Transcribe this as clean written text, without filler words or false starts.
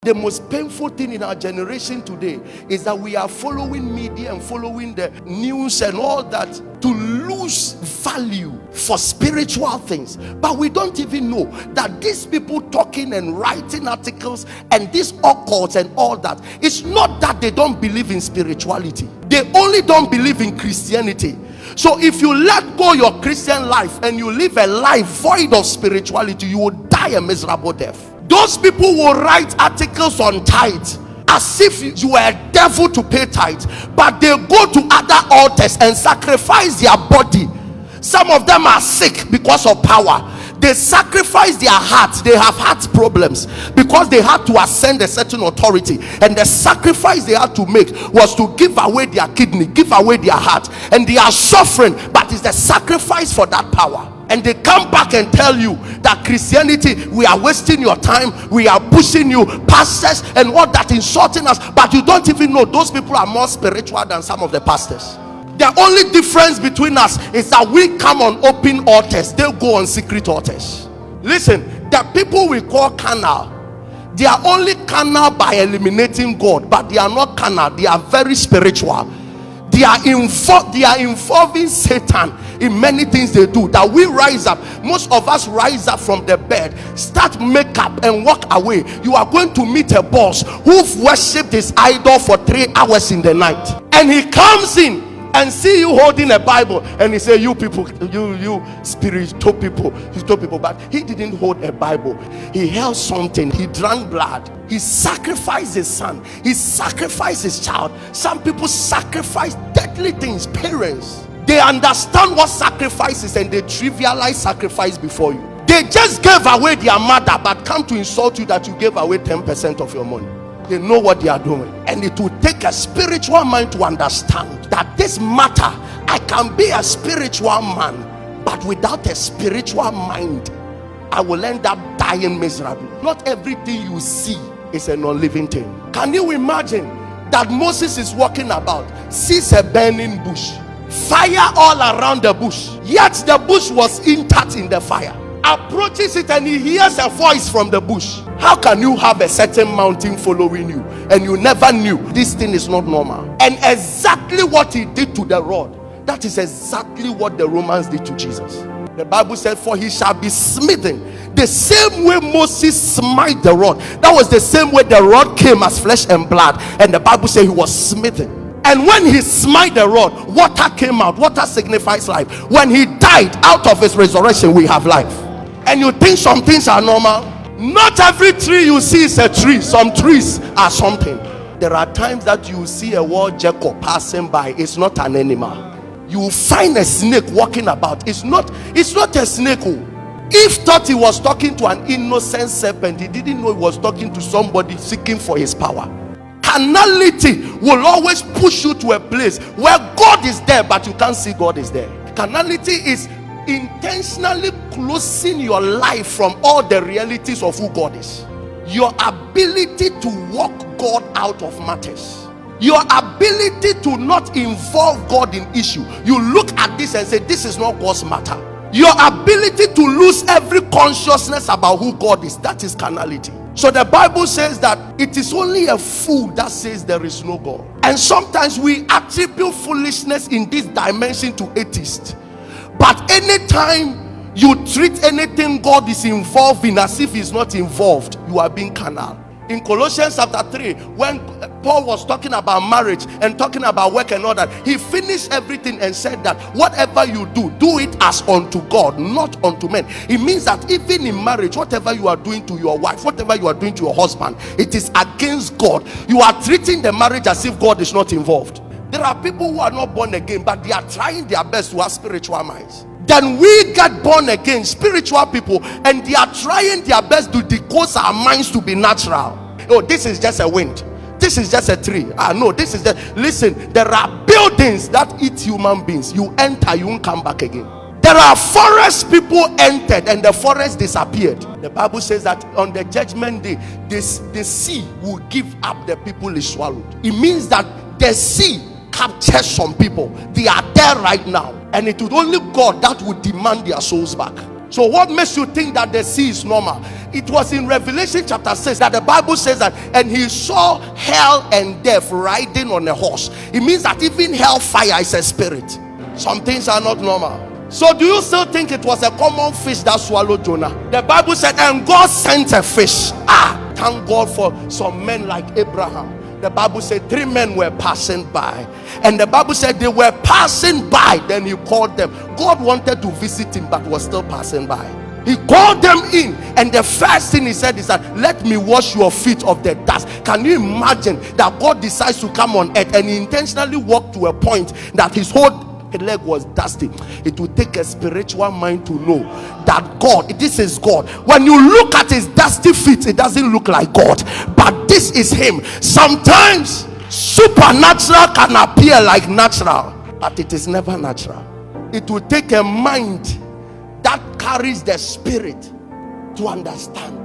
The most painful thing in our generation today is that we are following media and following the news and all that to lose value for spiritual things. But we don't even know that these people talking and writing articles and these occults and all that, it's not that they don't believe in spirituality. They only don't believe in Christianity. So if you let go your Christian life and you live a life void of spirituality, you will die a miserable death. Those people will write articles on tithe as if you were a devil to pay tithe, but they go to other altars and sacrifice their body. Some of them are sick because of power. They sacrifice their hearts. They have heart problems because they had to ascend a certain authority, and the sacrifice they had to make was to give away their kidney, give away their heart, and they are suffering, but it's the sacrifice for that power. And they come back and tell you that Christianity, we are wasting your time, we are pushing you, pastors and all that, insulting us, but you don't even know those people are more spiritual than some of the pastors. The only difference between us is that we come on open altars, they go on secret altars. Listen, the people we call carnal, they are only carnal by eliminating God, but they are not carnal, they are very spiritual. They are involving Satan in many things they do. That we rise up, most of us rise up from the bed, start makeup and walk away. You are going to meet a boss who've worshipped his idol for 3 hours in the night, and he comes in and see you holding a Bible, and he say, you people, you spiritual people, but he didn't hold a Bible. He held something. He drank blood. He sacrificed his son. He sacrificed his child. Some people sacrifice deadly things. Parents, they understand what sacrifice is, and they trivialize sacrifice before you. They just gave away their mother, but come to insult you that you gave away 10% of your money. They know what they are doing, and it will take a spiritual mind to understand that this matter, I can be a spiritual man, but without a spiritual mind, I will end up dying miserably. Not everything you see is a non-living thing. Can you imagine that Moses is walking about, sees a burning bush, fire all around the bush, yet the bush was intact in the fire, approaches it and he hears a voice from the bush. How can you have a certain mountain following you and you never knew this thing is not normal? And exactly what he did to the rod, that is exactly what the Romans did to Jesus. The Bible said, for he shall be smitten. The same way Moses smite the rod, that was the same way the rod came as flesh and blood, and the Bible said he was smitten. And when he smite the rod, water came out. Water signifies life. When he died, out of his resurrection we have life. And you think some things are normal? Not every tree you see is a tree. Some trees are something. There are times that you see a wild jackal passing by. It's not an animal. You will find a snake walking about. It's not a snake. If thought he was talking to an innocent serpent, he didn't know he was talking to somebody seeking for his power. Carnality will always push you to a place where God is there, but you can't see God is there. Carnality is intentionally closing your life from all the realities of who God is. Your ability to walk God out of matters. Your ability to not involve God in issue. You look at this and say, this is not God's matter. Your ability to lose every consciousness about who God is, that is carnality. So the Bible says that it is only a fool that says there is no God. And sometimes we attribute foolishness in this dimension to atheists. But anytime you treat anything God is involved in as if he's not involved, you are being carnal. In Colossians chapter 3, when Paul was talking about marriage and talking about work and all that, he finished everything and said that whatever you do, do it as unto God, not unto men. It means that even in marriage, whatever you are doing to your wife, whatever you are doing to your husband, it is against God. You are treating the marriage as if God is not involved. There are people who are not born again, but they are trying their best to have spiritual minds. Then we get born again, spiritual people, and they are trying their best to decode our minds to be natural. Oh, this is just a wind. This is just a tree. No, this is just... Listen, there are buildings that eat human beings. You enter, you won't come back again. There are forests people entered and the forest disappeared. The Bible says that on the judgment day, the sea will give up the people is swallowed. It means that the sea captures some people. They are there right now, and it would only God that would demand their souls back. So what makes you think that the sea is normal? It was in Revelation chapter 6 that the Bible says that, and he saw hell and death riding on a horse. It means that even hellfire is a spirit. Some things are not normal. So do you still think it was a common fish that swallowed Jonah? The Bible said, and God sent a fish. Thank God for some men like Abraham. The Bible said 3 men were passing by, and the Bible said they were passing by. Then he called them. God wanted to visit him but was still passing by. He called them in, and the first thing he said is that, let me wash your feet of the dust. Can you imagine that God decides to come on earth and he intentionally walked to a point that his whole leg was dusty? It will take a spiritual mind to know that God, this is God. When you look at his dusty feet, it doesn't look like God, but this is him. Sometimes supernatural can appear like natural, but it is never natural. It will take a mind that carries the spirit to understand